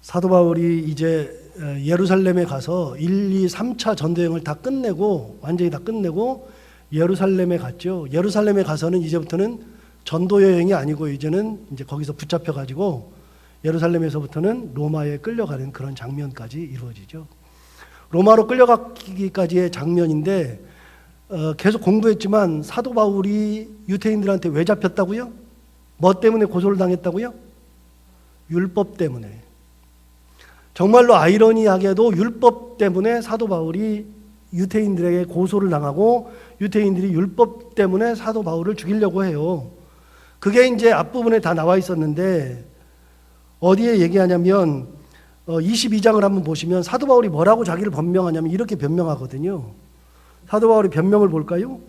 사도 바울이 이제 예루살렘에 가서 1, 2, 3차 전도여행을 다 끝내고 완전히 다 끝내고 예루살렘에 갔죠. 예루살렘에 가서는 이제부터는 전도여행이 아니고 이제는 이제 거기서 붙잡혀 가지고 예루살렘에서부터는 로마에 끌려가는 그런 장면까지 이루어지죠. 로마로 끌려가기까지의 장면인데 계속 공부했지만 사도 바울이 유대인들한테 왜 잡혔다고요? 뭐 때문에 고소를 당했다고요? 율법 때문에. 정말로 아이러니하게도 율법 때문에 사도 바울이 유대인들에게 고소를 당하고 유대인들이 율법 때문에 사도 바울을 죽이려고 해요. 그게 이제 앞부분에 다 나와 있었는데 어디에 얘기하냐면 22장을 한번 보시면 사도 바울이 뭐라고 자기를 변명하냐면 이렇게 변명하거든요. 사도 바울의 변명을 볼까요?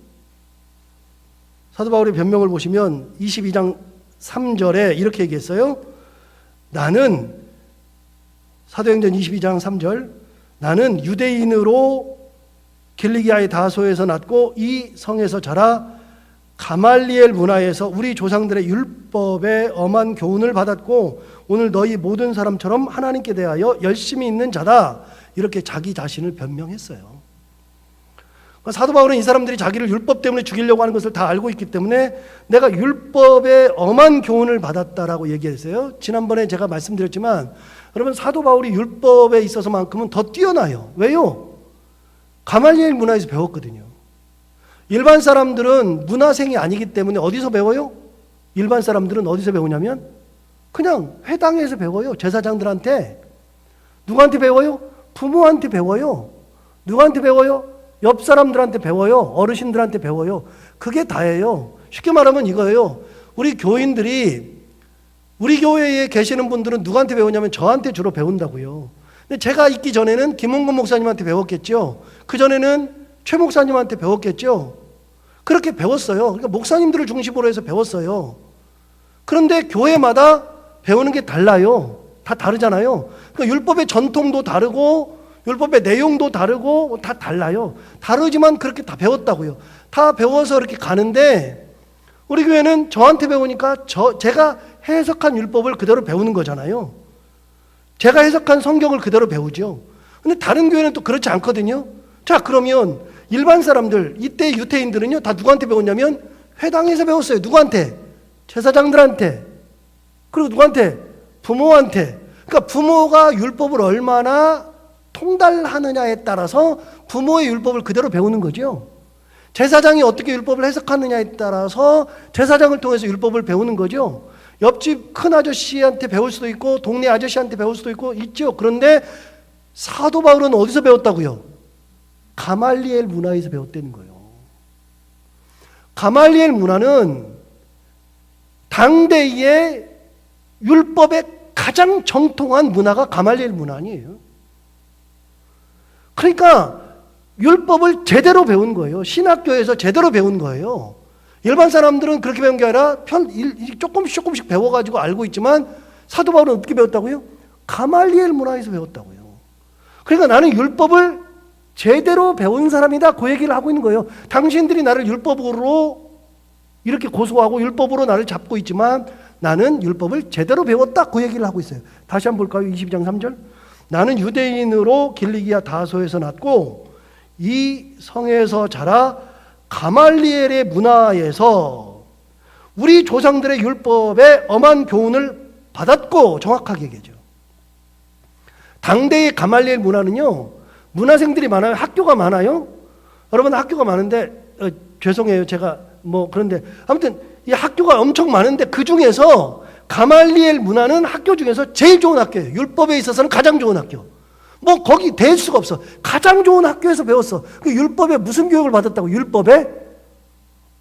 사도 바울의 변명을 보시면 22장 3절에 이렇게 얘기했어요. 나는 사도행전 22장 3절 나는 유대인으로 길리기아의 다소에서 났고 이 성에서 자라 가말리엘 문화에서 우리 조상들의 율법에 엄한 교훈을 받았고 오늘 너희 모든 사람처럼 하나님께 대하여 열심히 있는 자다. 이렇게 자기 자신을 변명했어요. 사도 바울은 이 사람들이 자기를 율법 때문에 죽이려고 하는 것을 다 알고 있기 때문에 내가 율법에 엄한 교훈을 받았다라고 얘기했어요. 지난번에 제가 말씀드렸지만 여러분 사도 바울이 율법에 있어서만큼은 더 뛰어나요. 왜요? 가말리엘 문화에서 배웠거든요. 일반 사람들은 문화생이 아니기 때문에 어디서 배워요? 일반 사람들은 어디서 배우냐면 그냥 회당에서 배워요. 제사장들한테. 누구한테 배워요? 부모한테 배워요. 누구한테 배워요? 옆 사람들한테 배워요. 어르신들한테 배워요. 그게 다예요. 쉽게 말하면 이거예요. 우리 교인들이 우리 교회에 계시는 분들은 누구한테 배우냐면 저한테 주로 배운다고요. 근데 제가 있기 전에는 김홍근 목사님한테 배웠겠죠. 그 전에는 최 목사님한테 배웠겠죠. 그렇게 배웠어요. 그러니까 목사님들을 중심으로 해서 배웠어요. 그런데 교회마다 배우는 게 달라요. 다 다르잖아요. 그러니까 율법의 전통도 다르고 율법의 내용도 다르고 다 달라요. 다르지만 그렇게 다 배웠다고요. 다 배워서 이렇게 가는데 우리 교회는 저한테 배우니까 제가 해석한 율법을 그대로 배우는 거잖아요. 제가 해석한 성경을 그대로 배우죠. 근데 다른 교회는 또 그렇지 않거든요. 자, 그러면 일반 사람들, 이때 유대인들은요, 다 누구한테 배웠냐면 회당에서 배웠어요. 누구한테? 제사장들한테. 그리고 누구한테? 부모한테. 그러니까 부모가 율법을 얼마나 통달하느냐에 따라서 부모의 율법을 그대로 배우는 거죠. 제사장이 어떻게 율법을 해석하느냐에 따라서 제사장을 통해서 율법을 배우는 거죠. 옆집 큰 아저씨한테 배울 수도 있고 동네 아저씨한테 배울 수도 있죠. 그런데 사도 바울은 어디서 배웠다고요? 가말리엘 문화에서 배웠다는 거예요. 가말리엘 문화는 당대의 율법의 가장 정통한 문화가 가말리엘 문화 아니에요. 그러니까 율법을 제대로 배운 거예요. 신학교에서 제대로 배운 거예요. 일반 사람들은 그렇게 배운 게 아니라 조금씩 배워가지고 알고 있지만 사도 바울은 어떻게 배웠다고요? 가말리엘 문화에서 배웠다고요. 그러니까 나는 율법을 제대로 배운 사람이다. 그 얘기를 하고 있는 거예요. 당신들이 나를 율법으로 이렇게 고소하고 율법으로 나를 잡고 있지만 나는 율법을 제대로 배웠다. 그 얘기를 하고 있어요. 다시 한번 볼까요? 22장 3절. 나는 유대인으로 길리기아 다소에서 났고 이 성에서 자라 가말리엘의 문화에서 우리 조상들의 율법에 엄한 교훈을 받았고 정확하게 얘기하죠. 당대의 가말리엘 문화는요. 문화생들이 많아요. 학교가 많아요. 여러분 학교가 많은데 죄송해요. 제가 그런데 아무튼 이 학교가 엄청 많은데 그 중에서 가말리엘 문화는 학교 중에서 제일 좋은 학교예요. 율법에 있어서는 가장 좋은 학교. 거기 될 수가 없어. 가장 좋은 학교에서 배웠어. 그 율법에 무슨 교육을 받았다고? 율법에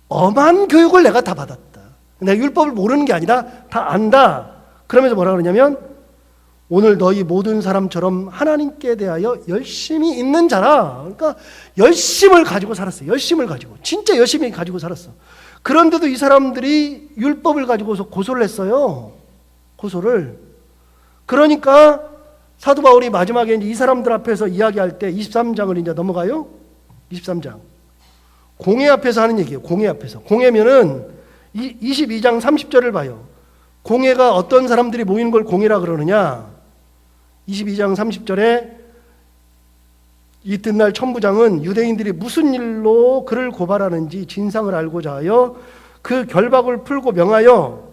엄한 교육을 내가 다 받았다. 내가 율법을 모르는 게 아니라 다 안다. 그러면서 뭐라 그러냐면 오늘 너희 모든 사람처럼 하나님께 대하여 열심히 있는 자라. 그러니까 열심을 가지고 살았어요. 열심을 가지고. 진짜 열심히 가지고 살았어. 그런데도 이 사람들이 율법을 가지고서 고소를 했어요. 고소를. 그러니까 사도 바울이 마지막에 이제 이 사람들 앞에서 이야기할 때 23장을 이제 넘어가요. 23장. 공회 앞에서 하는 얘기예요. 공회 앞에서. 공회면은 22장 30절을 봐요. 공회가 어떤 사람들이 모이는 걸 공회라 그러느냐? 22장 30절에 이튿날 천부장은 유대인들이 무슨 일로 그를 고발하는지 진상을 알고자 하여 그 결박을 풀고 명하여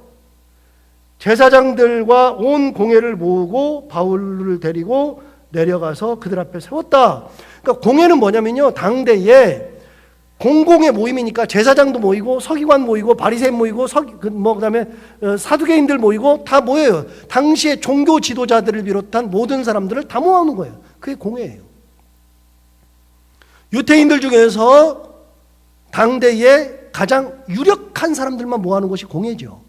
제사장들과 온 공회를 모으고 바울을 데리고 내려가서 그들 앞에 세웠다. 그러니까 공회는 뭐냐면요, 당대에 공공의 모임이니까 제사장도 모이고 서기관 모이고 바리새인 모이고 그다음에 사두개인들 모이고 다 모여요. 당시에 종교 지도자들을 비롯한 모든 사람들을 다 모아놓은 거예요. 그게 공회예요. 유대인들 중에서 당대에 가장 유력한 사람들만 모아놓은 것이 공회죠.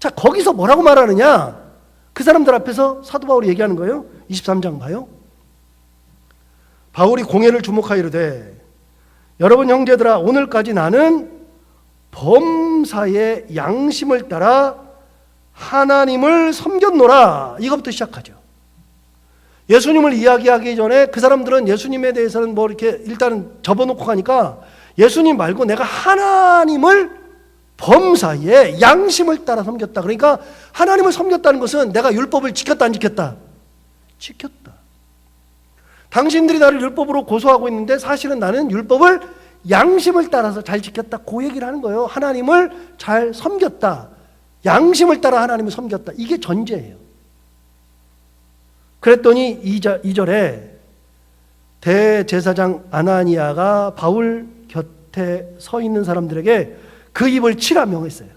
자, 거기서 뭐라고 말하느냐? 그 사람들 앞에서 사도 바울이 얘기하는 거예요. 23장 봐요. 바울이 공회를 주목하여 이르되 여러분 형제들아, 오늘까지 나는 범사의 양심을 따라 하나님을 섬겼노라. 이것부터 시작하죠. 예수님을 이야기하기 전에 그 사람들은 예수님에 대해서는 뭐 이렇게 일단은 접어놓고 가니까 예수님 말고 내가 하나님을 범사의 양심을 따라 섬겼다. 그러니까 하나님을 섬겼다는 것은 내가 율법을 지켰다 안 지켰다? 지켰다. 당신들이 나를 율법으로 고소하고 있는데 사실은 나는 율법을 양심을 따라서 잘 지켰다. 그 얘기를 하는 거예요. 하나님을 잘 섬겼다. 양심을 따라 하나님을 섬겼다. 이게 전제예요. 그랬더니 2절에 대제사장 아나니아가 바울 곁에 서 있는 사람들에게 그 입을 치라 명했어요.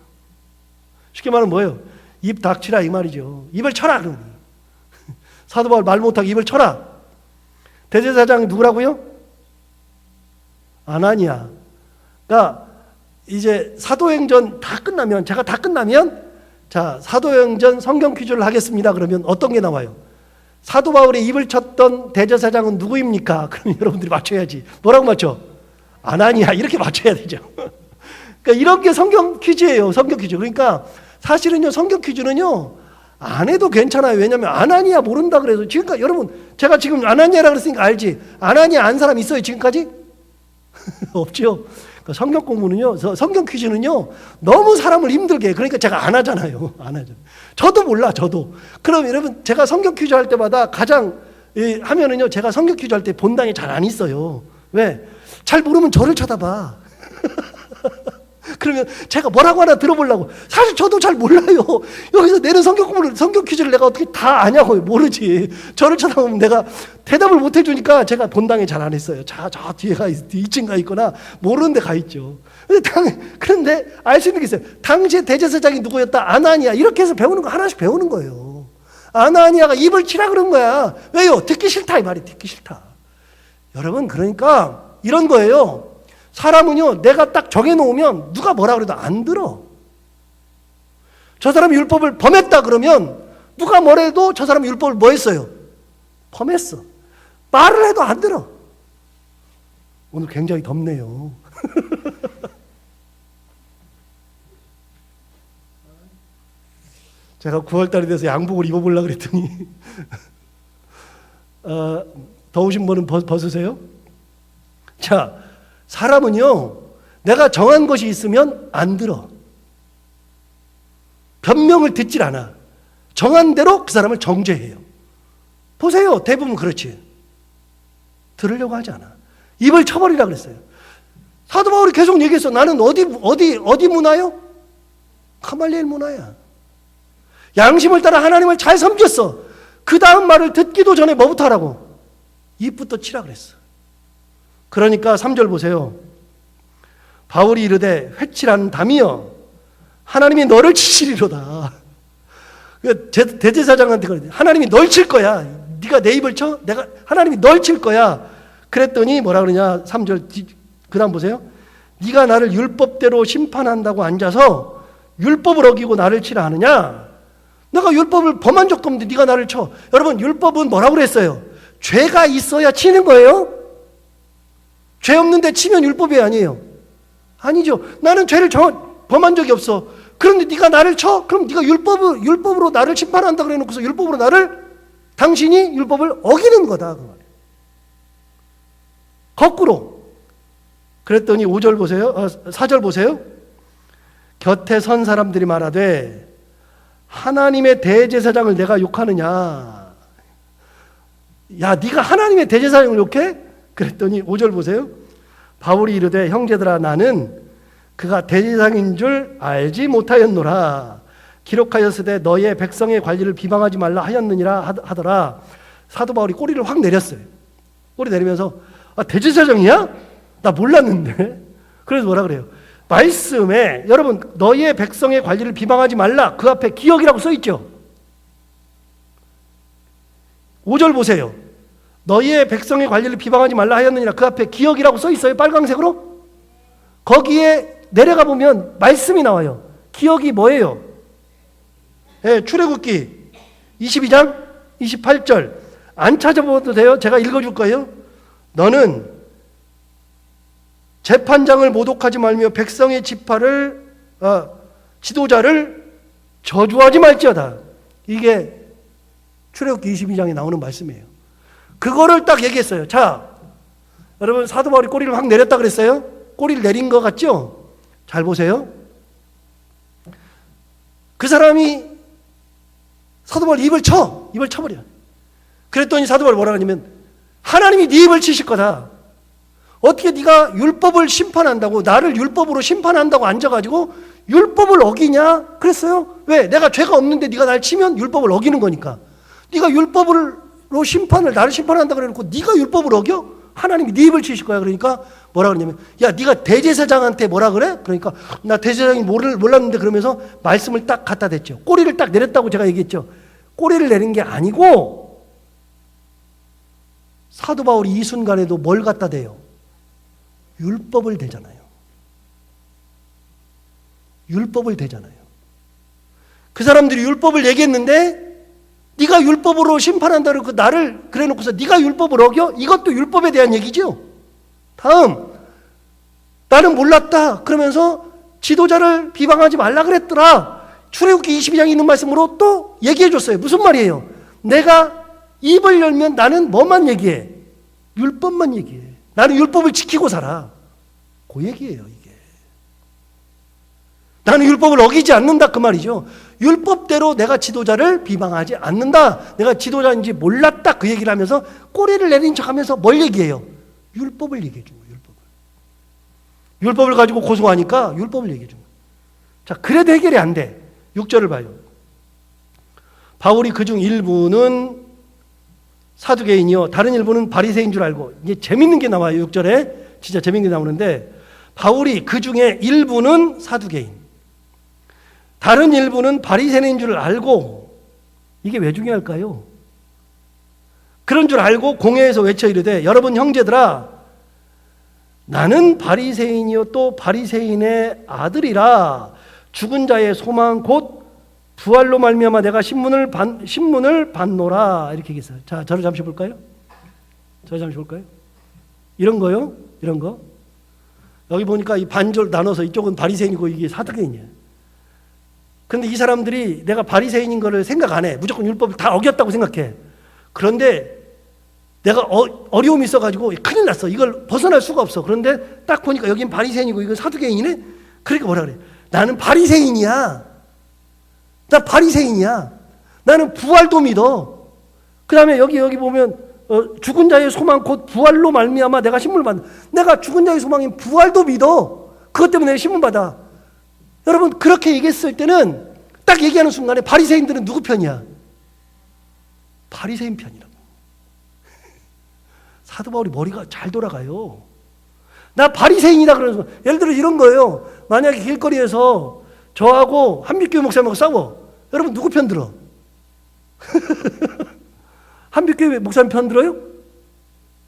쉽게 말하면 뭐예요? 입 닥치라 이 말이죠. 입을 쳐라 그러니. 사도 바울 말 못하게 입을 쳐라. 대제사장이 누구라고요? 아나니아. 그러니까 이제 사도행전 다 끝나면, 제가 다 끝나면 자, 사도행전 성경 퀴즈를 하겠습니다. 그러면 어떤 게 나와요? 사도 바울의 입을 쳤던 대제사장은 누구입니까? 그럼 여러분들이 맞춰야지. 뭐라고 맞춰? 아나니아. 이렇게 맞춰야 되죠. 그러니까 이런 게 성경 퀴즈예요. 성경 퀴즈. 그러니까 사실은요, 성경 퀴즈는요, 안 해도 괜찮아요. 왜냐하면 아나니아 모른다 그래서 지금까지 여러분 제가 지금 아나니아라 그랬으니까 알지. 아나니아 안 사람 있어요 지금까지? 없죠. 그러니까 성경 공부는요, 성경 퀴즈는요 너무 사람을 힘들게 해. 그러니까 제가 안 하잖아요. 안 하죠. 저도 몰라 저도. 그럼 여러분 제가 성경 퀴즈 할 때마다 가장 하면은요, 제가 성경 퀴즈 할 때 본당에 잘 안 있어요. 왜? 잘 모르면 저를 쳐다봐. 그러면 제가 뭐라고 하나 들어보려고. 사실 저도 잘 몰라요. 여기서 내는 성경 퀴즈를 내가 어떻게 다 아냐고요. 모르지. 저를 쳐다보면 내가 대답을 못 해주니까 제가 본당에 잘 안 했어요. 저 뒤에 2층 가 있거나 모르는 데 가 있죠. 그런데 알 수 있는 게 있어요. 당시에 대제사장이 누구였다? 아나니아. 이렇게 해서 배우는 거 하나씩 배우는 거예요. 아나니아가 입을 치라 그런 거야. 왜요? 듣기 싫다 이 말이. 듣기 싫다. 여러분 그러니까 이런 거예요. 사람은요, 내가 딱 정해놓으면 누가 뭐라 그래도 안 들어. 저 사람이 율법을 범했다 그러면 누가 뭐래도 저 사람이 율법을 뭐 했어요? 범했어. 말을 해도 안 들어. 오늘 굉장히 덥네요. 제가 9월달이 돼서 양복을 입어보려고 그랬더니 더우신 분은 벗으세요? 자, 사람은요, 내가 정한 것이 있으면 안 들어. 변명을 듣질 않아. 정한 대로 그 사람을 정죄해요. 보세요. 대부분 그렇지. 들으려고 하지 않아. 입을 쳐버리라 그랬어요. 사도 바울이 계속 얘기했어. 나는 어디 문화요? 가말리엘 문화야. 양심을 따라 하나님을 잘 섬겼어. 그 다음 말을 듣기도 전에 뭐부터 하라고? 입부터 치라 그랬어. 그러니까 3절 보세요. 바울이 이르되 회칠한 담이여 하나님이 너를 치시리로다. 대제사장한테 그러대. 하나님이 널 칠 거야. 네가 내 입을 쳐? 하나님이 널 칠 거야. 그랬더니 뭐라 그러냐? 3절 그 다음 보세요. 네가 나를 율법대로 심판한다고 앉아서 율법을 어기고 나를 치라 하느냐? 내가 율법을 범한 적도 없는데 네가 나를 쳐. 여러분 율법은 뭐라고 그랬어요? 죄가 있어야 치는 거예요? 죄 없는데 치면 율법이 아니에요. 아니죠. 나는 죄를 범한 적이 없어. 그런데 네가 나를 쳐? 그럼 네가 율법으로 나를 심판한다 그래 놓고서 율법으로 당신이 율법을 어기는 거다. 그 말이에요. 거꾸로. 그랬더니 5절 보세요. 4절 보세요. 곁에 선 사람들이 말하되 하나님의 대제사장을 내가 욕하느냐. 야, 네가 하나님의 대제사장을 욕해? 그랬더니 5절 보세요. 바울이 이르되 형제들아 나는 그가 대제사장인 줄 알지 못하였노라. 기록하였으되 너의 백성의 관리를 비방하지 말라 하였느니라 하더라. 사도 바울이 꼬리를 확 내렸어요. 꼬리 내리면서 대제사장이야? 나 몰랐는데. 그래서 뭐라 그래요? 말씀에 여러분 너의 백성의 관리를 비방하지 말라. 그 앞에 기억이라고 써있죠. 5절 보세요. 너희의 백성의 관리를 비방하지 말라 하였느니라. 그 앞에 기억이라고 써있어요. 빨강색으로. 거기에 내려가 보면 말씀이 나와요. 기억이 뭐예요? 네, 출애굽기 22장 28절. 안 찾아봐도 돼요. 제가 읽어줄 거예요. 너는 재판장을 모독하지 말며 백성의 지도자를 저주하지 말지어다. 이게 출애굽기 22장에 나오는 말씀이에요. 그거를 딱 얘기했어요. 자, 여러분 사도 바울이 꼬리를 확 내렸다 그랬어요. 꼬리를 내린 것 같죠? 잘 보세요. 그 사람이 사도 바울 입을 쳐버려. 그랬더니 사도 바울이 뭐라 하냐면 하나님이 네 입을 치실 거다. 어떻게 네가 율법을 심판한다고, 나를 율법으로 심판한다고 앉아가지고 율법을 어기냐? 그랬어요. 왜? 내가 죄가 없는데 네가 날 치면 율법을 어기는 거니까. 네가 율법으로 나를 심판한다 그래놓고 네가 율법을 어겨? 하나님이 네 입을 치실 거야. 그러니까 뭐라 그러냐면 야, 네가 대제사장한테 뭐라 그래? 그러니까 나 대제사장이 몰랐는데 그러면서 말씀을 딱 갖다 댔죠. 꼬리를 딱 내렸다고 제가 얘기했죠. 꼬리를 내린 게 아니고 사도 바울이 이 순간에도 뭘 갖다 대요? 율법을 대잖아요. 율법을 대잖아요. 그 사람들이 율법을 얘기했는데 네가 율법으로 심판한다 그러고 나를 그래놓고서 네가 율법을 어겨? 이것도 율법에 대한 얘기죠. 다음, 나는 몰랐다 그러면서 지도자를 비방하지 말라 그랬더라. 출애굽기 22장에 있는 말씀으로 또 얘기해 줬어요. 무슨 말이에요? 내가 입을 열면 나는 뭐만 얘기해? 율법만 얘기해. 나는 율법을 지키고 살아. 그 얘기예요, 이게. 나는 율법을 어기지 않는다 그 말이죠. 율법대로 내가 지도자를 비방하지 않는다. 내가 지도자인지 몰랐다 그 얘기를 하면서 꼬리를 내린 척하면서 뭘 얘기해요? 율법을 얘기해 준 거예요. 율법을 가지고 고소하니까 율법을 얘기해 준 거예요. 자, 그래도 해결이 안 돼. 6절을 봐요. 바울이 그중 일부는 사두개인이요 다른 일부는 바리새인 줄 알고, 이게 재밌는 게 나와요. 6절에 진짜 재밌는 게 나오는데 바울이 그중에 일부는 사두개인, 다른 일부는 바리새인인 줄 알고, 이게 왜 중요할까요? 그런 줄 알고 공회에서 외쳐 이르되 여러분 형제들아 나는 바리새인이요 또 바리새인의 아들이라. 죽은 자의 소망 곧 부활로 말미암아 내가 신문을 받노라. 이렇게 얘기했어요. 자, 저를 잠시 볼까요? 이런 거요? 이런 거. 여기 보니까 이 반절 나눠서 이쪽은 바리새인이고 이게 사두개인이에요. 그런데 이 사람들이 내가 바리새인인 거를 생각 안 해. 무조건 율법을 다 어겼다고 생각해. 그런데 내가 어려움이 있어가지고 큰일 났어. 이걸 벗어날 수가 없어. 그런데 딱 보니까 여긴 바리새인이고 이건 사두개인이네. 그러니까 뭐라 그래? 나는 바리새인이야. 나 바리새인이야. 나는 부활도 믿어. 그 다음에 여기 보면 죽은 자의 소망 곧 부활로 말미암아 내가 신문을 받는다. 내가 죽은 자의 소망인 부활도 믿어. 그것 때문에 내가 신문 받아. 여러분 그렇게 얘기했을 때는 딱 얘기하는 순간에 바리새인들은 누구 편이야? 바리새인 편이라고. 사도 바울이 머리가 잘 돌아가요. 나 바리새인이다 그러면서 예를 들어 이런 거예요. 만약에 길거리에서 저하고 한빛교회 목사님하고 싸워. 여러분 누구 편 들어? 한빛교회 목사님 편 들어요?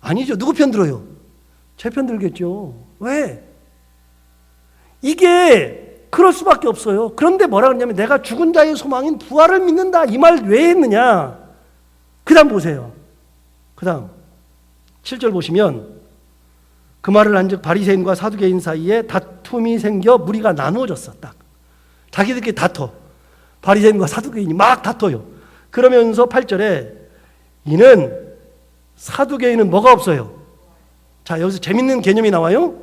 아니죠. 누구 편 들어요? 제 편 들겠죠. 왜? 이게 그럴 수밖에 없어요. 그런데 뭐라 그러냐면 내가 죽은 자의 소망인 부활을 믿는다. 이 말 왜 했느냐? 그 다음 보세요. 그 다음 7절 보시면 그 말을 한즉 바리새인과 사두개인 사이에 다툼이 생겨 무리가 나누어졌어. 딱 자기들끼리 다퉈. 바리새인과 사두개인이 막 다퉈요. 그러면서 8절에 이는 사두개인은 뭐가 없어요? 자, 여기서 재밌는 개념이 나와요.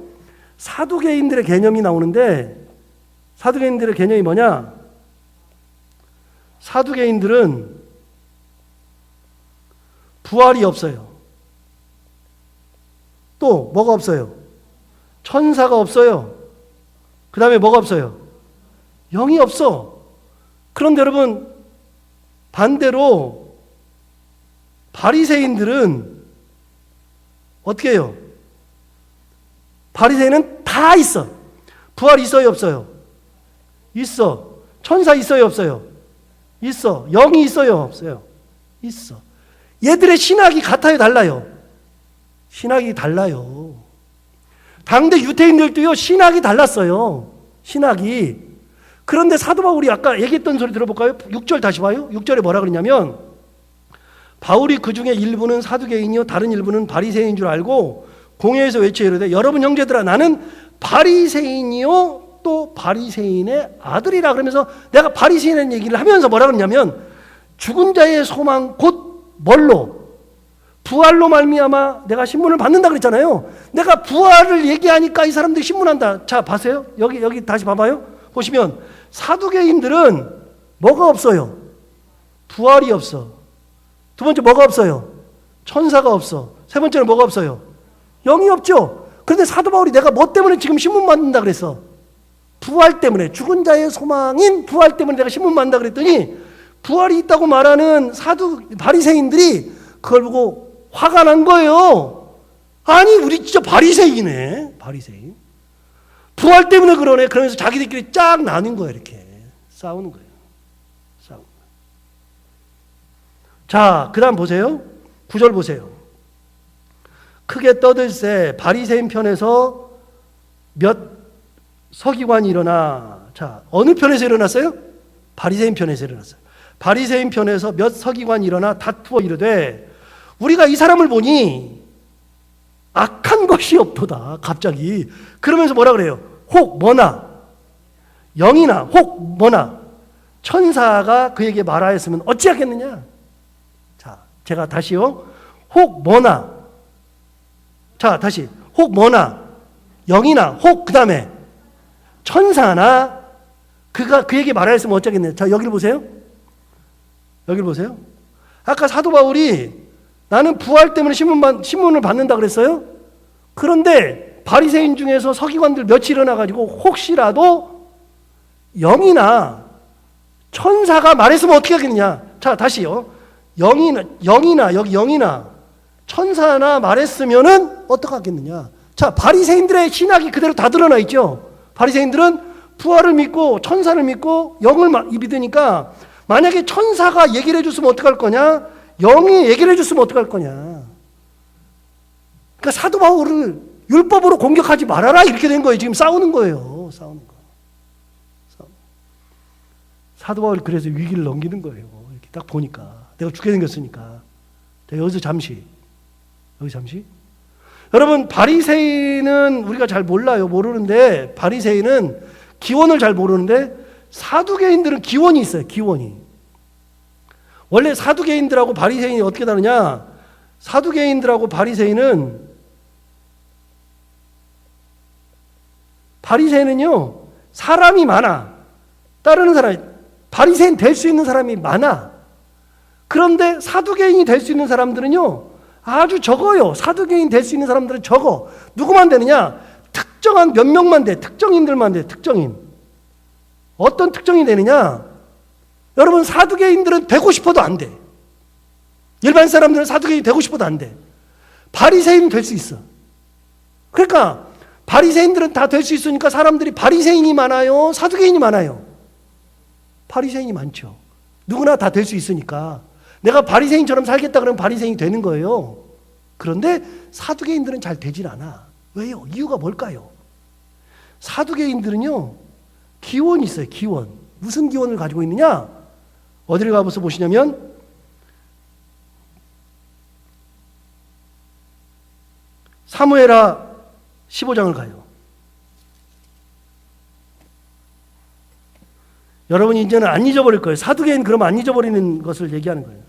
사두개인들의 개념이 나오는데 사두개인들의 개념이 뭐냐? 사두개인들은 부활이 없어요. 또 뭐가 없어요? 천사가 없어요. 그 다음에 뭐가 없어요? 영이 없어. 그런데 여러분, 반대로 바리새인들은 어떻게 해요? 바리새인은 다 있어. 부활 있어요, 없어요? 있어. 천사 있어요, 없어요? 있어. 영이 있어요, 없어요? 있어. 얘들의 신학이 같아요, 달라요? 신학이 달라요. 당대 유대인들도요, 신학이 달랐어요. 신학이. 그런데 사도 바울이 아까 얘기했던 소리 들어볼까요? 6절 다시 봐요. 6절에 뭐라 그러냐면, 바울이 그 중에 일부는 사두개인이요 다른 일부는 바리새인인 줄 알고 공회에서 외쳐 이르되 여러분 형제들아 나는 바리새인이요 또 바리새인의 아들이라 그러면서 내가 바리새인의 얘기를 하면서 뭐라 그러냐면 죽은 자의 소망 곧 뭘로? 부활로 말미암아 내가 신문을 받는다 그랬잖아요. 내가 부활을 얘기하니까 이 사람들이 신문한다. 자, 봐세요. 여기 다시 봐봐요. 보시면 사두개인들은 뭐가 없어요? 부활이 없어. 두 번째 뭐가 없어요? 천사가 없어. 세 번째는 뭐가 없어요? 영이 없죠. 그런데 사도 바울이 내가 뭐 때문에 지금 신문 받는다 그랬어? 부활 때문에, 죽은 자의 소망인 부활 때문에 내가 신문 받는다 그랬더니 부활이 있다고 말하는 바리새인들이 그걸 보고 화가 난 거예요. 아니 우리 진짜 바리새인이네. 바리새인. 부활 때문에 그러네. 그러면서 자기들끼리 쫙 나눈 거예요. 이렇게 싸우는 거예요. 싸우는 거예요. 자, 그 다음 보세요. 9절 보세요. 크게 떠들세 바리새인 편에서 몇 서기관이 일어나. 자, 어느 편에서 일어났어요? 바리새인 편에서 일어났어요. 바리새인 편에서 몇 서기관이 일어나 다투어 이르되 우리가 이 사람을 보니 악한 것이 없도다. 갑자기 그러면서 뭐라 그래요? 혹 뭐나 영이나 혹 뭐나 천사가 그에게 말하였으면 어찌하겠느냐. 자, 제가 다시요. 혹 뭐나. 자, 다시 혹 뭐나 영이나 혹 그 다음에 천사나 그가 그에게 말하였으면 어쩌겠느냐. 자, 여기를 보세요. 여기를 보세요. 아까 사도 바울이 나는 부활 때문에 신문을 받는다 그랬어요. 그런데 바리새인 중에서 서기관들 며칠 일어나가지고 혹시라도 영이나 천사가 말했으면 어떻게 하겠느냐. 자, 다시요. 영이나 여기 영이나 천사나 말했으면은 어떻게 하겠느냐. 자, 바리새인들의 신학이 그대로 다 드러나 있죠. 바리새인들은 부활을 믿고 천사를 믿고 영을 믿으니까 만약에 천사가 얘기를 해줬으면 어떡할 거냐? 영이 얘기를 해줬으면 어떡할 거냐? 그러니까 사도 바울을 율법으로 공격하지 말아라 이렇게 된 거예요. 지금 싸우는 거예요. 싸우는 거. 사도 바울이 그래서 위기를 넘기는 거예요. 이렇게 딱 보니까 내가 죽게 생겼으니까. 여기서 잠시. 여러분 바리새인은 우리가 잘 몰라요. 모르는데 바리새인은 기원을 잘 모르는데 사두개인들은 기원이 있어요. 기원이. 원래 사두개인들하고 바리새인이 어떻게 다르냐? 사두개인들하고 바리새인은요 사람이 많아. 따르는 사람이 바리새인 될 수 있는 사람이 많아. 그런데 사두개인이 될 수 있는 사람들은요 아주 적어요. 사두개인 될 수 있는 사람들은 적어. 누구만 되느냐? 특정한 몇 명만 돼. 특정인들만 돼. 특정인. 어떤 특정이 되느냐? 여러분 사두개인들은 되고 싶어도 안 돼. 일반 사람들은 사두개인이 되고 싶어도 안 돼. 바리새인은 될 수 있어. 그러니까 바리새인들은 다 될 수 있으니까 사람들이 바리새인이 많아요? 사두개인이 많아요? 바리새인이 많죠. 누구나 다 될 수 있으니까. 내가 바리새인처럼 살겠다 그러면 바리새인이 되는 거예요. 그런데 사두개인들은 잘 되질 않아. 왜요? 이유가 뭘까요? 사두개인들은요 기원이 있어요. 기원. 무슨 기원을 가지고 있느냐? 어디를 가서 보시냐면 사무엘하 15장을 가요. 여러분이 이제는 안 잊어버릴 거예요. 사두개인 그러면 안 잊어버리는 것을 얘기하는 거예요.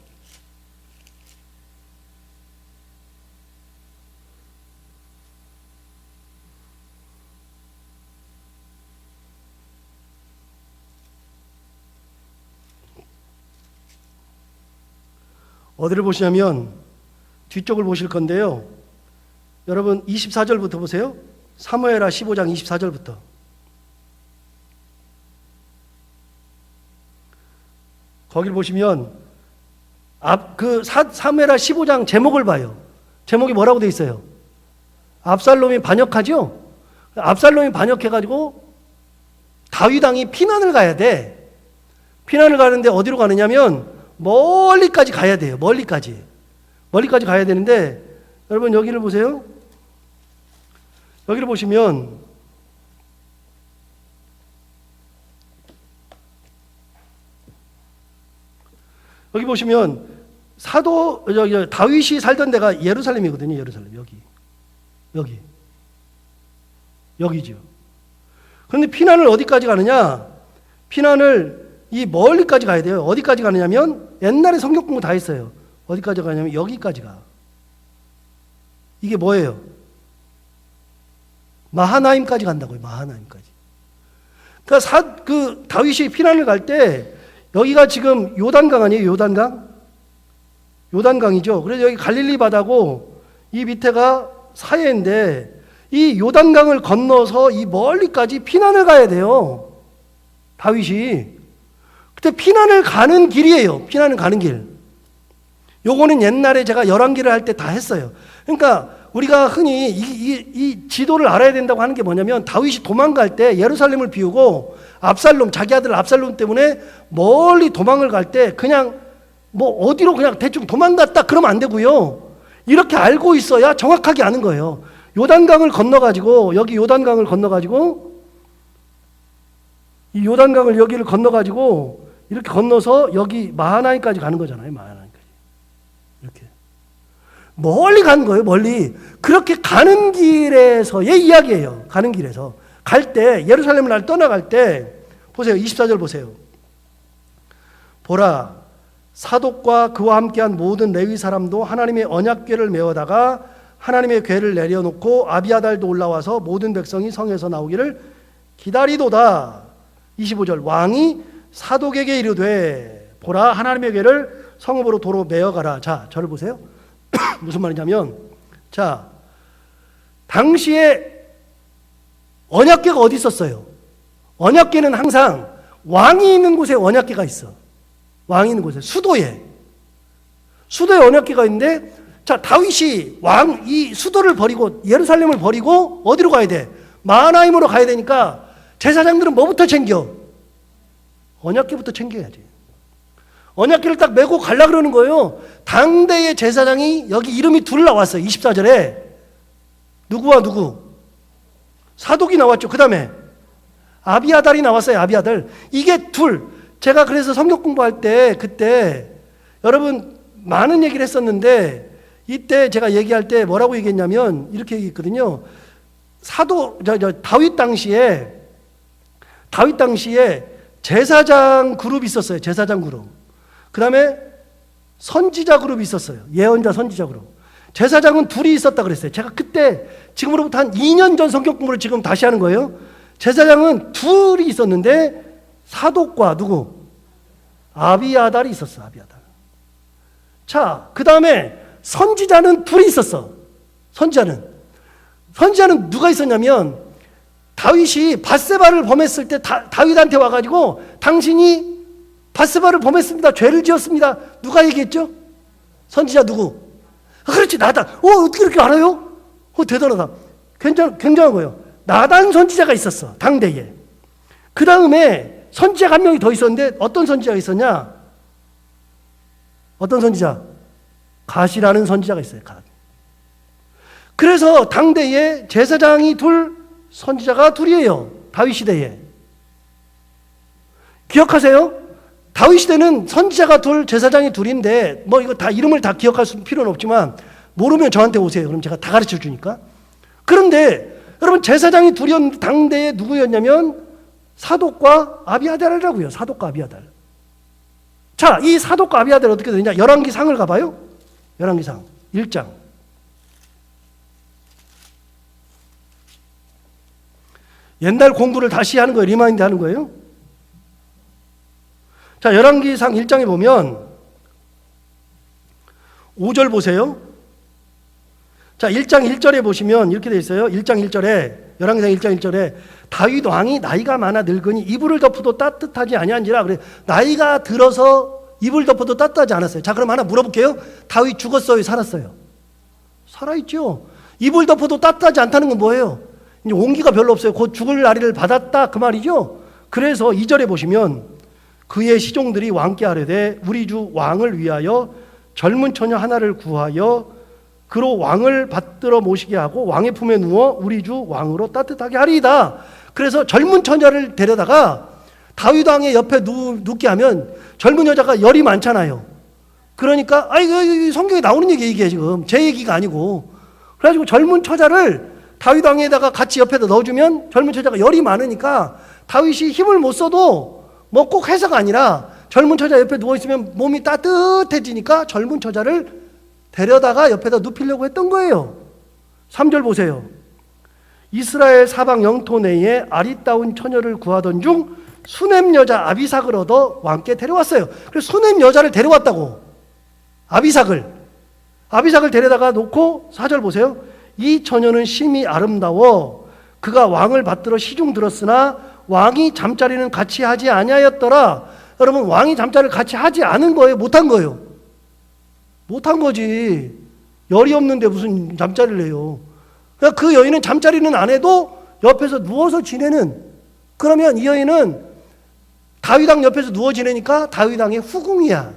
어디를 보시냐면 뒤쪽을 보실 건데요. 여러분 24절부터 보세요. 사무엘하 15장 24절부터. 거기를 보시면 사무엘하 15장 제목을 봐요. 제목이 뭐라고 돼 있어요? 압살롬이 반역하죠? 압살롬이 반역해가지고 다윗 왕이 피난을 가야 돼. 피난을 가는데 어디로 가느냐면 멀리까지 가야 돼요. 멀리까지 가야 되는데 여러분 여기를 보세요. 여기를 보시면 여기 보시면 다윗이 살던 데가 예루살렘이거든요. 예루살렘 여기죠. 그런데 피난을 어디까지 가느냐? 피난을 이 멀리까지 가야 돼요. 어디까지 가느냐면 옛날에 성경 공부 다 했어요. 어디까지 가냐면 여기까지 가. 이게 뭐예요? 마하나임까지 간다고요. 마하나임까지. 그러니까 다윗이 피난을 갈 때 여기가 지금 요단강 아니에요? 요단강이죠. 그래서 여기 갈릴리 바다고 이 밑에가 사해인데 이 요단강을 건너서 이 멀리까지 피난을 가야 돼요. 다윗이. 그때 피난을 가는 길이에요. 피난을 가는 길. 요거는 옛날에 제가 열왕기를 할 때 다 했어요. 그러니까 우리가 흔히 이 지도를 알아야 된다고 하는 게 뭐냐면 다윗이 도망갈 때 예루살렘을 비우고 압살롬, 자기 아들 압살롬 때문에 멀리 도망을 갈 때 그냥 뭐 어디로 그냥 대충 도망갔다 그러면 안 되고요. 이렇게 알고 있어야 정확하게 아는 거예요. 요단강을 건너가지고 여기 요단강을 건너가지고 이 요단강을 여기를 건너가지고 이렇게 건너서 여기 마하나임까지 가는 거잖아요. 마하나임까지 이렇게 멀리 가는 거예요. 멀리. 그렇게 가는 길에서의 이야기예요. 가는 길에서 갈 때 예루살렘을 떠나갈 때 보세요. 24절 보세요. 보라 사독과 그와 함께한 모든 레위 사람도 하나님의 언약궤를 메어다가 하나님의 궤를 내려놓고 아비아달도 올라와서 모든 백성이 성에서 나오기를 기다리도다. 25절 왕이 사독에게 이르되 보라 하나님의 궤를 성읍으로 도로 메어가라. 자, 저를 보세요. 무슨 말이냐면 자, 당시에 언약궤가 어디 있었어요? 언약궤는 항상 왕이 있는 곳에 언약궤가 있어. 왕이 있는 곳에 수도에 언약궤가 있는데 자, 다윗이 이 수도를 버리고 예루살렘을 버리고 어디로 가야 돼? 마하나임으로 가야 되니까 제사장들은 뭐부터 챙겨? 언약궤부터 챙겨야지. 언약궤를 딱 메고 가려고 그러는 거예요. 당대의 제사장이 여기 이름이 둘 나왔어요. 24절에 누구와 누구? 사독이 나왔죠. 그 다음에 아비아달이 나왔어요. 아비아달. 이게 둘. 제가 그래서 성경 공부할 때 그때 여러분 많은 얘기를 했었는데 이때 제가 얘기할 때 뭐라고 얘기했냐면 이렇게 얘기했거든요. 다윗 당시에 제사장 그룹이 있었어요. 제사장 그룹. 그 다음에 선지자 그룹이 있었어요. 예언자 선지자 그룹. 제사장은 둘이 있었다 그랬어요. 제가 그때 지금으로부터 한 2년 전 성경 공부를 지금 다시 하는 거예요. 제사장은 둘이 있었는데 사독과 누구? 아비아달이 있었어. 아비아달. 자, 그 다음에 선지자는 둘이 있었어. 선지자는 누가 있었냐면 다윗이 밧세바를 범했을 때 다윗한테 와가지고 당신이 밧세바를 범했습니다. 죄를 지었습니다. 누가 얘기했죠? 선지자 누구? 그렇지, 나단. 어떻게 그렇게 알아요? 대단하다. 굉장한 거예요. 나단 선지자가 있었어. 당대에. 그 다음에 선지자가 한 명이 더 있었는데 어떤 선지자가 있었냐? 어떤 선지자? 갓이라는 선지자가 있어요. 갓. 그래서 당대에 제사장이 둘, 선지자가 둘이에요. 다윗 시대에. 기억하세요? 다윗 시대는 선지자가 둘, 제사장이 둘인데 뭐 이거 다 이름을 다 기억할 필요는 없지만 모르면 저한테 오세요. 그럼 제가 다 가르쳐 주니까. 그런데 여러분 제사장이 둘이었는데 당대에 누구였냐면 사독과 아비아달이라고요. 사독과 아비아달. 자, 이 사독과 아비아달 어떻게 되냐? 열왕기상을 가봐요. 열왕기상 1장. 옛날 공부를 다시 하는 거예요. 리마인드 하는 거예요. 자, 열왕기상 1장에 보면 5절 보세요. 자, 1장 1절에 보시면 이렇게 돼 있어요. 1장 1절에, 열왕기상 1장 1절에 다윗 왕이 나이가 많아 늙으니 이불을 덮어도 따뜻하지 아니한지라. 그래, 나이가 들어서 이불 덮어도 따뜻하지 않았어요. 자, 그럼 하나 물어볼게요. 다윗 죽었어요, 살았어요? 살아있죠. 이불 덮어도 따뜻하지 않다는 건 뭐예요? 이제 온기가 별로 없어요. 곧 죽을 나이를 받았다, 그 말이죠. 그래서 2절에 보시면 그의 시종들이 왕께 하려되 우리 주 왕을 위하여 젊은 처녀 하나를 구하여 그로 왕을 받들어 모시게 하고 왕의 품에 누워 우리 주 왕으로 따뜻하게 하리이다. 그래서 젊은 처녀를 데려다가 다윗 왕의 옆에 눕게 하면 젊은 여자가 열이 많잖아요. 그러니까 성경에 나오는 얘기예요, 지금 제 얘기가 아니고. 그래가지고 젊은 처자를 다윗 왕에다가 같이 옆에다 넣어주면 젊은 처자가 열이 많으니까 다윗이 힘을 못 써도 뭐 꼭 해서가 아니라 젊은 처자 옆에 누워있으면 몸이 따뜻해지니까 젊은 처자를 데려다가 옆에다 눕히려고 했던 거예요. 3절 보세요. 이스라엘 사방 영토 내에 아리따운 처녀를 구하던 중 수넴 여자 아비삭을 얻어 왕께 데려왔어요. 그래서 수넴 여자를 데려왔다고. 아비삭을 데려다가 놓고 4절 보세요. 이 처녀는 심히 아름다워 그가 왕을 받들어 시중 들었으나 왕이 잠자리는 같이 하지 아니하였더라. 여러분, 왕이 잠자리를 같이 하지 않은 거예요? 못한 거예요? 못한 거지. 열이 없는데 무슨 잠자리를 해요. 그러니까 그 여인은 잠자리는 안 해도 옆에서 누워서 지내는, 그러면 이 여인은 다윗 왕 옆에서 누워 지내니까 다윗 왕의 후궁이야.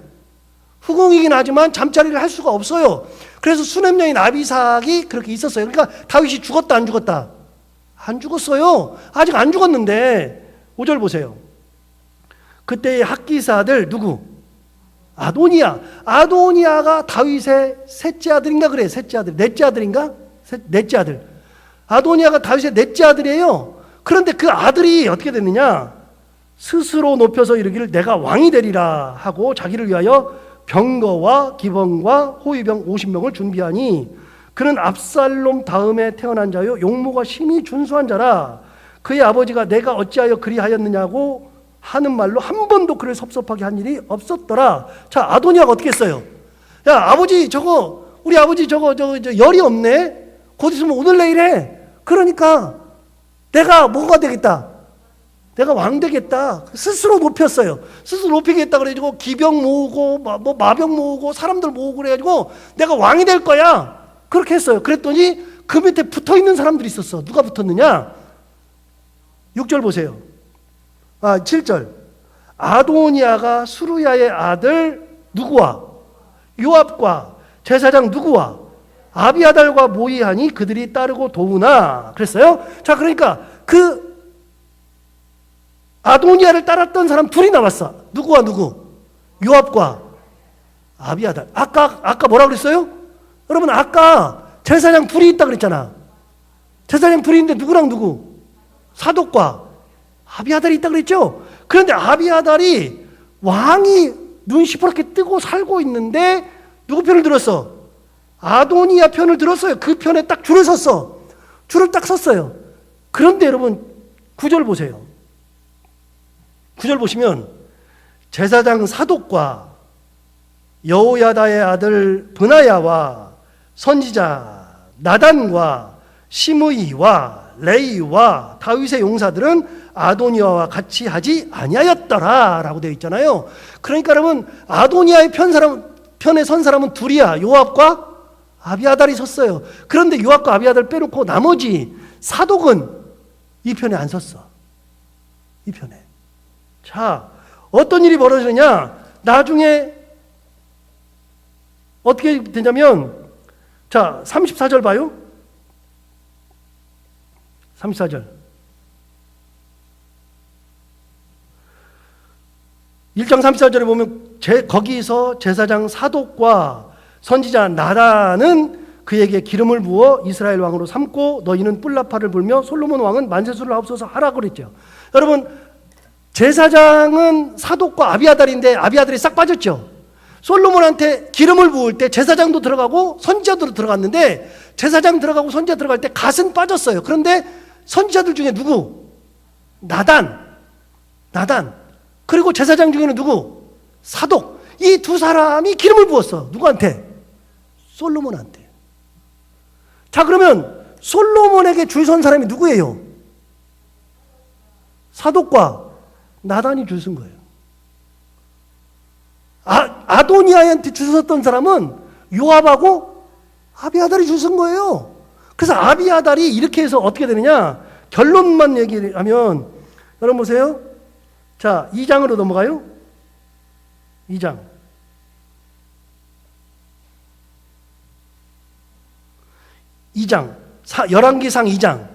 후궁이긴 하지만 잠자리를 할 수가 없어요. 그래서 수넴 여인 아비삭이 그렇게 있었어요. 그러니까 다윗이 죽었다 안 죽었다? 안 죽었어요. 아직 안 죽었는데 5절 보세요. 그때의 학기스 아들 누구? 아도니아가 다윗의 셋째 아들인가 그래. 셋째 아들. 넷째 아들인가? 넷째 아들. 아도니아가 다윗의 넷째 아들이에요. 그런데 그 아들이 어떻게 됐느냐? 스스로 높여서 이르기를 내가 왕이 되리라 하고 자기를 위하여 병거와 기병과 호위병 50명을 준비하니 그는 압살롬 다음에 태어난 자요 용모가 심히 준수한 자라. 그의 아버지가 내가 어찌하여 그리하였느냐고 하는 말로 한 번도 그를 섭섭하게 한 일이 없었더라. 자, 아도니아가 어떻게 했어요? 야, 아버지 우리 아버지 열이 없네. 곧 있으면 오늘 내일 해. 그러니까 내가 뭐가 되겠다? 내가 왕 되겠다. 스스로 높였어요. 스스로 높이겠다 그래가지고 기병 모으고 뭐 마병 모으고 사람들 모으고 그래가지고 내가 왕이 될 거야. 그렇게 했어요. 그랬더니 그 밑에 붙어있는 사람들이 있었어. 누가 붙었느냐? 6절 보세요. 7절. 아도니아가 수루야의 아들 누구와? 요압과 제사장 누구와? 아비아달과 모의하니 그들이 따르고 도우나. 그랬어요. 자, 그러니까 그 아도니아를 따랐던 사람 둘이 나왔어. 누구와 누구? 요압과 아비아달. 아까 뭐라 그랬어요? 여러분, 아까 제사장 둘이 있다 그랬잖아. 제사장 둘이 있는데 누구랑 누구? 사독과 아비아달이 있다 그랬죠? 그런데 아비아달이 왕이 눈 시퍼렇게 뜨고 살고 있는데 누구 편을 들었어? 아도니아 편을 들었어요. 그 편에 딱 줄을 섰어. 줄을 딱 섰어요. 그런데 여러분 9절 보세요. 9절 보시면 제사장 사독과 여호야다의 아들 브나야와 선지자 나단과 시므이와 레이와 다윗의 용사들은 아도니아와 같이 하지 아니하였더라 라고 되어 있잖아요. 그러니까 여러분, 아도니아의 편에 선 사람은 둘이야. 요압과 아비아달이 섰어요. 그런데 요압과 아비아달 빼놓고 나머지 사독은 이 편에 안 섰어. 이 편에. 자, 어떤 일이 벌어지느냐? 나중에 어떻게 되냐면, 자, 34절 봐요. 34절. 1장 34절에 보면 거기서 제사장 사독과 선지자 나단은 그에게 기름을 부어 이스라엘 왕으로 삼고 너희는 뿔나팔을 불며 솔로몬 왕은 만세수를 하옵소서 하라 그랬죠. 여러분, 제사장은 사독과 아비아달인데 아비아달이 싹 빠졌죠. 솔로몬한테 기름을 부을 때 제사장도 들어가고 선지자도 들어갔는데 제사장 들어가고 선지자 들어갈 때 갓은 빠졌어요. 그런데 선지자들 중에 누구? 나단. 그리고 제사장 중에는 누구? 사독. 이 두 사람이 기름을 부었어. 누구한테? 솔로몬한테. 자, 그러면 솔로몬에게 줄 선 사람이 누구예요? 사독과 나단이 줄 선 거예요. 아도니아한테 줄 섰던 사람은 요압하고 아비아달이 줄 선 거예요. 그래서 아비아달이 이렇게 해서 어떻게 되느냐? 결론만 얘기하면, 여러분 보세요. 자, 2장으로 넘어가요. 2장. 2장. 열왕기상 2장.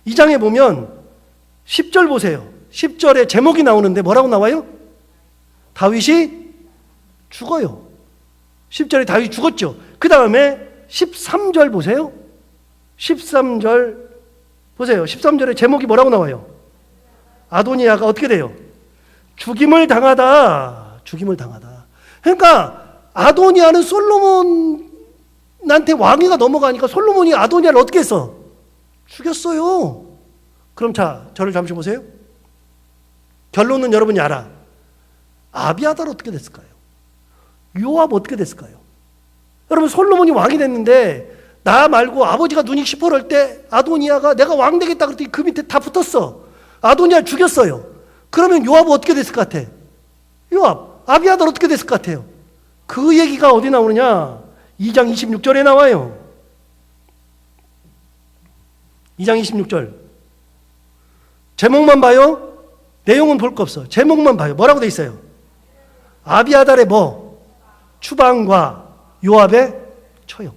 2장에 보면 10절 보세요. 10절에 제목이 나오는데 뭐라고 나와요? 다윗이 죽어요. 10절에 다윗이 죽었죠. 그 다음에 13절 보세요. 13절 보세요. 13절에 제목이 뭐라고 나와요? 아도니아가 어떻게 돼요? 죽임을 당하다. 죽임을 당하다. 그러니까 아도니아는 솔로몬한테 왕위가 넘어가니까 솔로몬이 아도니아를 어떻게 했어? 죽였어요. 그럼 자, 저를 잠시 보세요. 결론은 여러분이 알아. 아비아달 어떻게 됐을까요? 요압 어떻게 됐을까요? 여러분, 솔로몬이 왕이 됐는데 나 말고 아버지가 눈이 시퍼럴 때 아도니아가 내가 왕 되겠다 그랬더니 그 밑에 다 붙었어. 아도니아 죽였어요. 그러면 요압은 어떻게 됐을 것 같아? 요압, 아비아달 어떻게 됐을 것 같아요? 그 얘기가 어디 나오느냐? 2장 26절에 나와요. 2장 26절. 제목만 봐요. 내용은 볼 거 없어. 제목만 봐요. 뭐라고 돼 있어요? 아비아달의 뭐? 추방과 요압의 처형.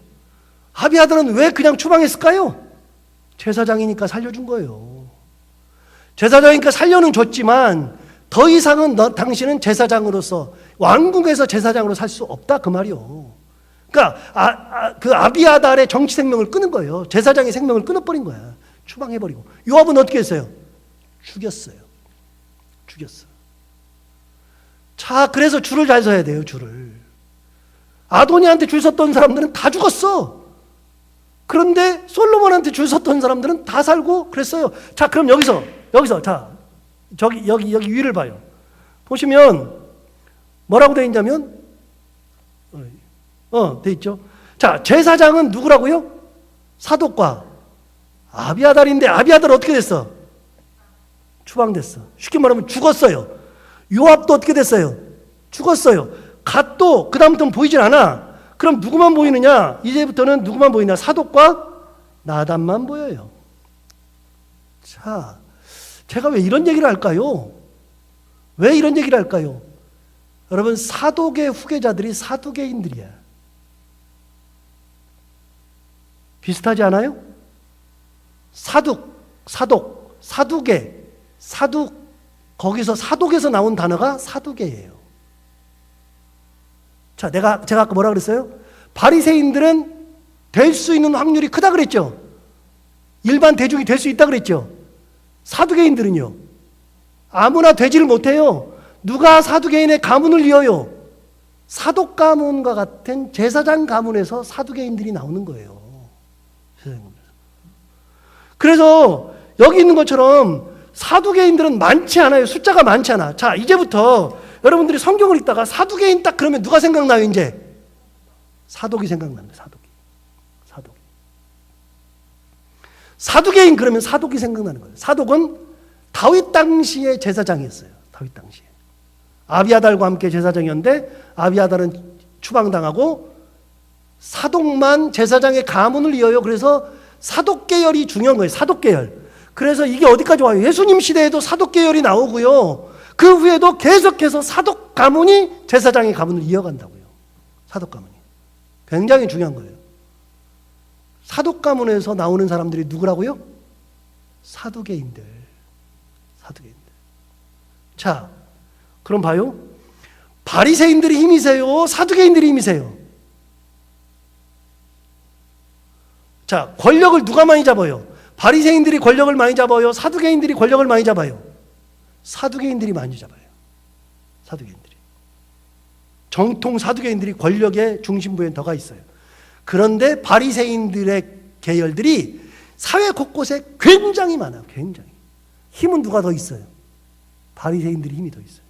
아비아달은 왜 그냥 추방했을까요? 제사장이니까 살려준 거예요. 제사장이니까 살려는 줬지만 더 이상은 당신은 제사장으로서 왕궁에서 제사장으로 살 수 없다 그 말이요. 그러니까 그 아비아달의 정치 생명을 끊은 거예요. 제사장의 생명을 끊어버린 거야. 추방해버리고. 요압은 어떻게 했어요? 죽였어요. 죽였어. 자, 그래서 줄을 잘 서야 돼요. 줄을. 아도니아한테 줄 섰던 사람들은 다 죽었어. 그런데 솔로몬한테 줄 섰던 사람들은 다 살고 그랬어요. 자, 그럼 여기서 자, 여기 위를 봐요. 보시면 뭐라고 돼 있냐면 돼 있죠. 자, 제사장은 누구라고요? 사독과 아비아달인데 아비아달 어떻게 됐어? 추방됐어. 쉽게 말하면 죽었어요. 요압도 어떻게 됐어요? 죽었어요. 갓도 그 다음부터는 보이질 않아. 그럼 누구만 보이느냐? 이제부터는 누구만 보이냐? 사독과 나단만 보여요. 자, 제가 왜 이런 얘기를 할까요? 왜 이런 얘기를 할까요? 여러분, 사독의 후계자들이 사두개인들이야. 비슷하지 않아요? 사두개, 거기서 사독에서 나온 단어가 사두개예요. 자, 제가 아까 뭐라 그랬어요? 바리새인들은 될 수 있는 확률이 크다 그랬죠? 일반 대중이 될 수 있다 그랬죠? 사두개인들은요? 아무나 되지를 못해요. 누가 사두개인의 가문을 이어요? 사독 가문과 같은 제사장 가문에서 사두개인들이 나오는 거예요. 그래서 여기 있는 것처럼 사두개인들은 많지 않아요. 숫자가 많지 않아. 자, 이제부터 여러분들이 성경을 읽다가 사두개인 딱 그러면 누가 생각나요, 이제? 사독이 생각납니다, 사두개인 그러면 사독이 생각나는 거예요. 사독은 다윗 당시의 제사장이었어요. 다윗 당시에. 아비아달과 함께 제사장이었는데 아비아달은 추방당하고 사독만 제사장의 가문을 이어요. 그래서 사독 계열이 중요한 거예요. 사독 계열. 그래서 이게 어디까지 와요? 예수님 시대에도 사독 계열이 나오고요. 그 후에도 계속해서 사독 가문이 제사장의 가문을 이어간다고요. 사독 가문이. 굉장히 중요한 거예요. 사독 가문에서 나오는 사람들이 누구라고요? 사두개인들. 자, 그럼 봐요. 바리새인들이 힘이 세요? 사두개인들이 힘이 세요? 자, 권력을 누가 많이 잡아요? 바리새인들이 권력을 많이 잡아요? 사두개인들이 권력을 많이 잡아요? 사두개인들이 많이 잡아요. 사두개인들이. 정통 사두개인들이 권력의 중심부에 들어가 있어요. 그런데 바리새인들의 계열들이 사회 곳곳에 굉장히 많아요. 굉장히. 힘은 누가 더 있어요? 바리새인들이 힘이 더 있어요.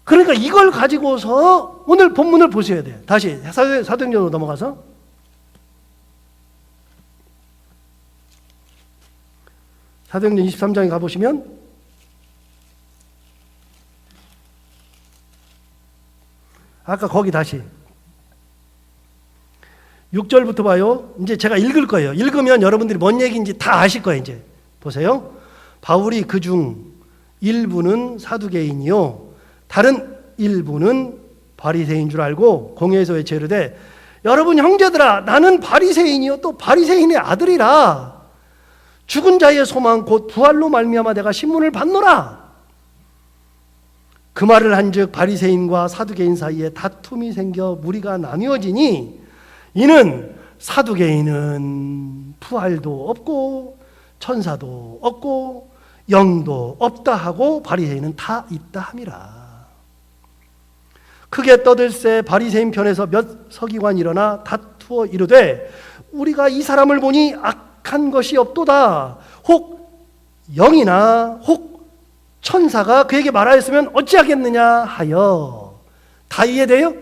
그러니까 이걸 가지고서 오늘 본문을 보셔야 돼요. 다시 사도행전으로 넘어가서 사도행전 23장에 가보시면 아까 거기 다시 6절부터 봐요. 이제 제가 읽을 거예요. 읽으면 여러분들이 뭔 얘기인지 다 아실 거예요. 이제 보세요. 바울이 그중 일부는 사두개인이요 다른 일부는 바리새인 줄 알고 공회에서 외치르되 여러분 형제들아 나는 바리새인이요 또 바리새인의 아들이라 죽은 자의 소망 곧 부활로 말미암아 내가 신문을 받노라. 그 말을 한즉 바리새인과 사두개인 사이에 다툼이 생겨 무리가 나뉘어지니 이는 사두개인은 부활도 없고 천사도 없고 영도 없다 하고 바리새인은 다 있다 함이라. 크게 떠들새 바리새인 편에서 몇 서기관 일어나 다투어 이르되 우리가 이 사람을 보니 악한 것이 없도다. 혹 영이나 혹 천사가 그에게 말하였으면 어찌하겠느냐 하여. 다 이해돼요?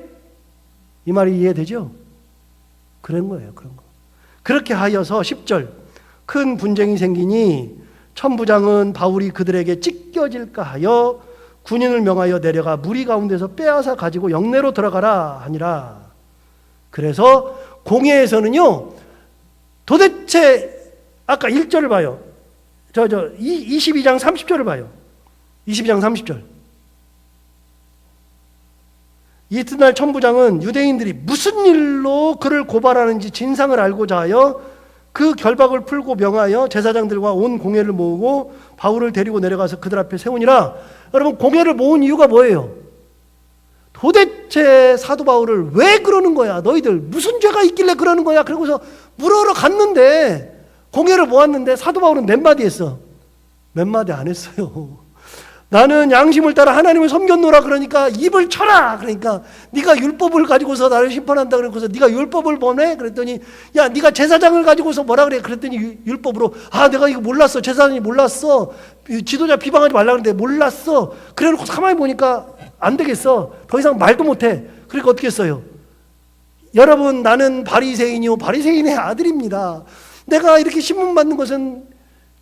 이 말이 이해되죠? 그런 거예요. 그런 거. 그렇게 하여서 10절 큰 분쟁이 생기니 천부장은 바울이 그들에게 찢겨질까 하여 군인을 명하여 내려가 무리 가운데서 빼앗아 가지고 영내로 들어가라 하니라. 그래서 공회에서는요 도대체 아까 1절을 봐요. 22장 30절을 봐요. 22장 30절. 이튿날 천부장은 유대인들이 무슨 일로 그를 고발하는지 진상을 알고자 하여 그 결박을 풀고 명하여 제사장들과 온 공회를 모으고 바울을 데리고 내려가서 그들 앞에 세우니라. 여러분 공회를 모은 이유가 뭐예요? 도대체 사도 바울을 왜 그러는 거야? 너희들 무슨 죄가 있길래 그러는 거야? 그러고서 물으러 갔는데 공회를 모았는데 사도 바울은 몇 마디 했어? 몇 마디 안 했어요. 나는 양심을 따라 하나님을 섬겼노라. 그러니까 입을 쳐라. 그러니까 네가 율법을 가지고서 나를 심판한다. 그래서 네가 율법을 보내? 그랬더니 야 네가 제사장을 가지고서 뭐라 그래? 그랬더니 율법으로 내가 이거 몰랐어. 제사장이 몰랐어. 지도자 비방하지 말라 그랬는데 몰랐어. 그래놓고 가만히 보니까 안 되겠어. 더 이상 말도 못해. 그러니까 어떻게 했어요? 여러분 나는 바리새인이요 바리새인의 아들입니다. 내가 이렇게 신문 받는 것은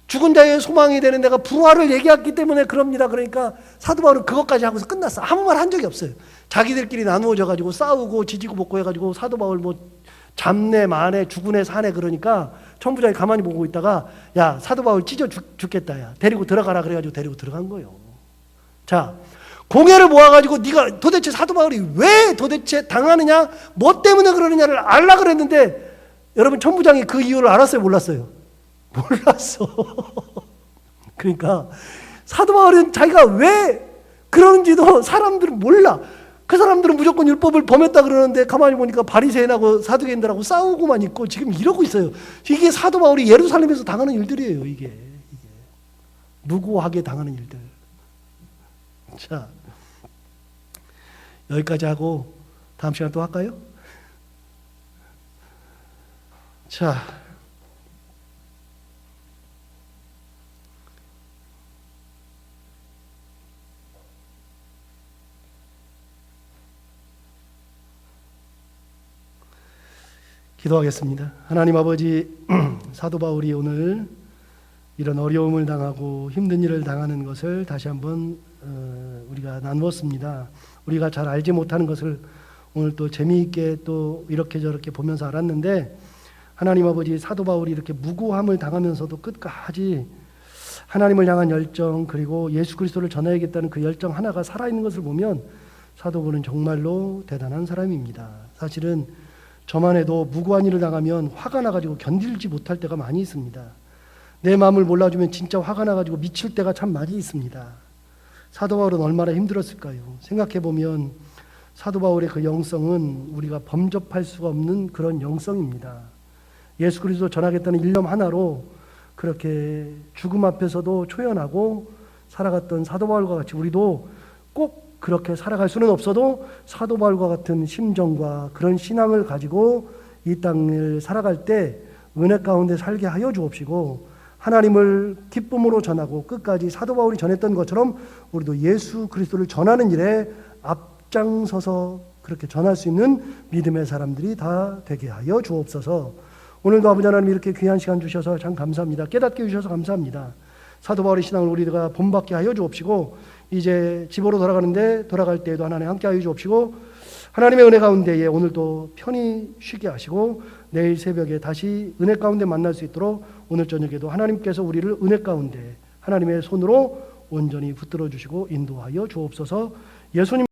죽은 자의 소망이 되는 내가 부활을 얘기했기 때문에 그럽니다. 그러니까 사도 바울은 그것까지 하고서 끝났어. 아무 말 한 적이 없어요. 자기들끼리 나누어져 가지고 싸우고 지지고 볶고 해가지고 사도 바울 뭐 잡내 마네 죽으네 사네 그러니까 천부장이 가만히 보고 있다가 야 사도 바울 찢어 죽겠다. 야 데리고 들어가라 그래가지고 데리고 들어간 거예요. 자 공회를 모아가지고 네가 도대체 사도 바울이 왜 도대체 당하느냐 뭐 때문에 그러느냐를 알라 그랬는데 여러분 천부장이 그 이유를 알았어요 몰랐어요? 몰랐어. 그러니까 사도 바울은 자기가 왜 그런지도 사람들은 몰라. 그 사람들은 무조건 율법을 범했다 그러는데 가만히 보니까 바리새인하고 사두개인들하고 싸우고만 있고 지금 이러고 있어요. 이게 사도 바울이 예루살렘에서 당하는 일들이에요. 이게 무고하게 당하는 일들. 자 여기까지 하고 다음 시간 또 할까요? 자 기도하겠습니다. 하나님 아버지 사도 바울이 오늘 이런 어려움을 당하고 힘든 일을 당하는 것을 다시 한번 우리가 나누었습니다. 우리가 잘 알지 못하는 것을 오늘 또 재미있게 또 이렇게 저렇게 보면서 알았는데 하나님 아버지 사도 바울이 이렇게 무고함을 당하면서도 끝까지 하나님을 향한 열정 그리고 예수 그리스도를 전해야겠다는 그 열정 하나가 살아있는 것을 보면 사도 바울은 정말로 대단한 사람입니다. 사실은 저만 해도 무고한 일을 당하면 화가 나가지고 견딜지 못할 때가 많이 있습니다. 내 마음을 몰라주면 진짜 화가 나가지고 미칠 때가 참 많이 있습니다. 사도 바울은 얼마나 힘들었을까요? 생각해보면 사도 바울의 그 영성은 우리가 범접할 수가 없는 그런 영성입니다. 예수 그리스도 전하겠다는 일념 하나로 그렇게 죽음 앞에서도 초연하고 살아갔던 사도 바울과 같이 우리도 꼭 그렇게 살아갈 수는 없어도 사도 바울과 같은 심정과 그런 신앙을 가지고 이 땅을 살아갈 때 은혜 가운데 살게 하여 주옵시고 하나님을 기쁨으로 전하고 끝까지 사도 바울이 전했던 것처럼 우리도 예수 그리스도를 전하는 일에 앞장서서 그렇게 전할 수 있는 믿음의 사람들이 다 되게 하여 주옵소서. 오늘도 아버지 하나님 이렇게 귀한 시간 주셔서 참 감사합니다. 깨닫게 해주셔서 감사합니다. 사도 바울의 신앙을 우리가 본받게 하여 주옵시고, 이제 집으로 돌아갈 때에도 하나님 함께 하여 주옵시고, 하나님의 은혜 가운데에 오늘도 편히 쉬게 하시고, 내일 새벽에 다시 은혜 가운데 만날 수 있도록 오늘 저녁에도 하나님께서 우리를 은혜 가운데 하나님의 손으로 온전히 붙들어 주시고 인도하여 주옵소서. 예수님